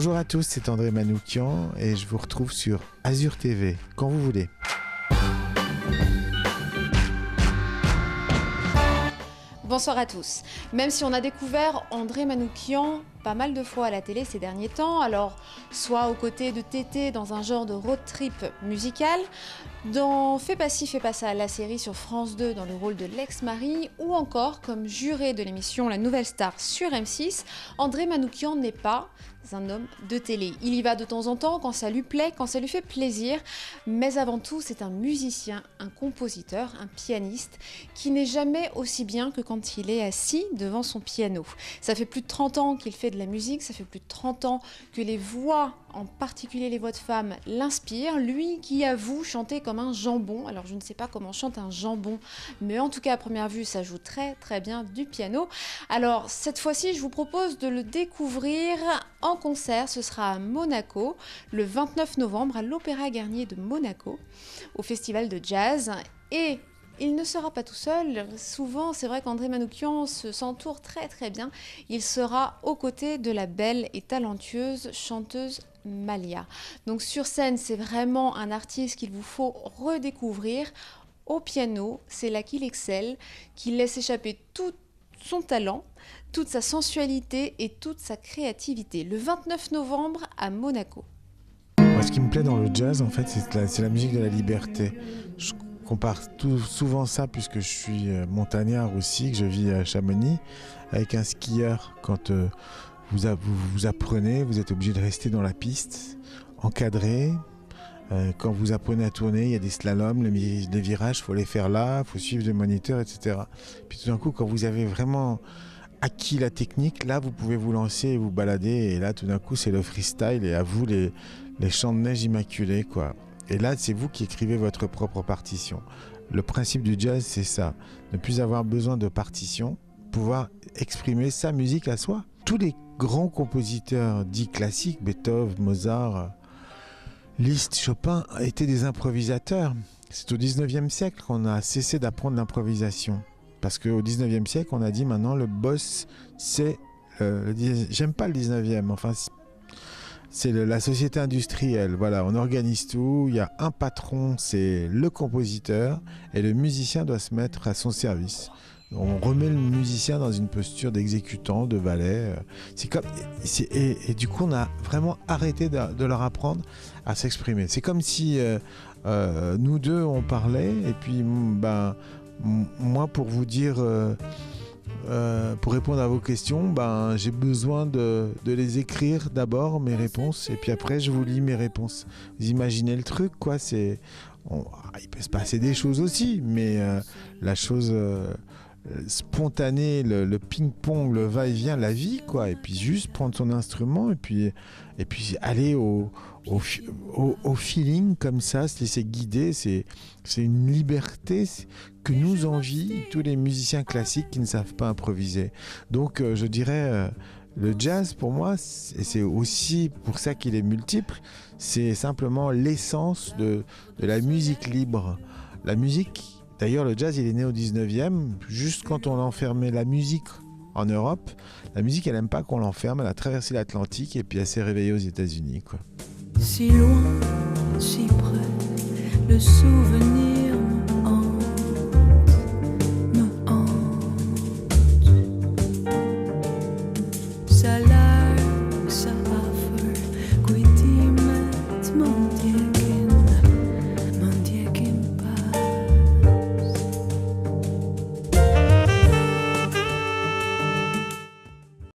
Bonjour à tous, c'est André Manoukian et je vous retrouve sur Azure TV, quand vous voulez. Bonsoir à tous. Même si on a découvert André Manoukian pas mal de fois à la télé ces derniers temps, alors soit aux côtés de Tété dans un genre de road trip musical, dans Fais pas ci, fais pas ça, la série sur France 2 dans le rôle de l'ex-mari, ou encore comme juré de l'émission La Nouvelle Star sur M6, André Manoukian n'est pas un homme de télé. Il y va de temps en temps quand ça lui plaît, quand ça lui fait plaisir, mais avant tout c'est un musicien, un compositeur, un pianiste qui n'est jamais aussi bien que quand il est assis devant son piano. Ça fait plus de 30 ans qu'il fait de la musique, ça fait plus de 30 ans que les voix, en particulier les voix de femmes, l'inspirent. Lui qui avoue chanter comme un jambon, alors je ne sais pas comment chante un jambon, mais en tout cas à première vue ça joue très très bien du piano. Alors cette fois-ci je vous propose de le découvrir en concert, ce sera à Monaco, le 29 novembre à l'Opéra Garnier de Monaco, au festival de jazz. Et il ne sera pas tout seul, souvent c'est vrai qu'André Manoukian s'entoure très très bien, il sera aux côtés de la belle et talentueuse chanteuse Malia. Donc sur scène c'est vraiment un artiste qu'il vous faut redécouvrir. Au piano, c'est là qu'il excelle, qu'il laisse échapper tout son talent, toute sa sensualité et toute sa créativité. Le 29 novembre à Monaco. Moi, ce qui me plaît dans le jazz, en fait, c'est la musique de la liberté. Je compare souvent ça, puisque je suis montagnard aussi, que je vis à Chamonix, avec un skieur. Quand vous apprenez, vous êtes obligé de rester dans la piste, encadré. Quand vous apprenez à tourner, il y a des slaloms, les virages, il faut les faire là, il faut suivre le moniteur, etc. Puis tout d'un coup, quand vous avez vraiment acquis la technique, là, vous pouvez vous lancer et vous balader. Et là, tout d'un coup, c'est le freestyle et à vous les champs de neige immaculés, quoi. Et là, c'est vous qui écrivez votre propre partition. Le principe du jazz, c'est ça. Ne plus avoir besoin de partition, pouvoir exprimer sa musique à soi. Tous les grands compositeurs dits classiques, Beethoven, Mozart, Liszt, Chopin, étaient des improvisateurs. C'est au 19e siècle qu'on a cessé d'apprendre l'improvisation. Parce qu'au 19e siècle, on a dit maintenant le boss, c'est... j'aime pas le 19e, enfin, c'est la société industrielle. Voilà, on organise tout, il y a un patron, c'est le compositeur, et le musicien doit se mettre à son service. On remet le musicien dans une posture d'exécutant, de valet. Et du coup, on a vraiment arrêté de leur apprendre à s'exprimer. C'est comme si nous deux, on parlait, et puis moi, pour vous dire, pour répondre à vos questions, j'ai besoin de les écrire d'abord, mes réponses, et puis après, je vous lis mes réponses. Vous imaginez le truc, quoi. Il peut se passer des choses aussi, mais la chose... spontané, le ping-pong, le va-et-vient, la vie, quoi. Et puis juste prendre son instrument et puis aller au feeling comme ça, se laisser guider. C'est une liberté que nous envient tous les musiciens classiques qui ne savent pas improviser. Donc je dirais le jazz pour moi, et c'est aussi pour ça qu'il est multiple, c'est simplement l'essence de la musique libre. La musique... D'ailleurs, le jazz, il est né au 19e, juste quand on enfermait la musique en Europe. La musique, elle n'aime pas qu'on l'enferme, elle a traversé l'Atlantique et puis elle s'est réveillée aux États-Unis, quoi. Si loin, si près, le souvenir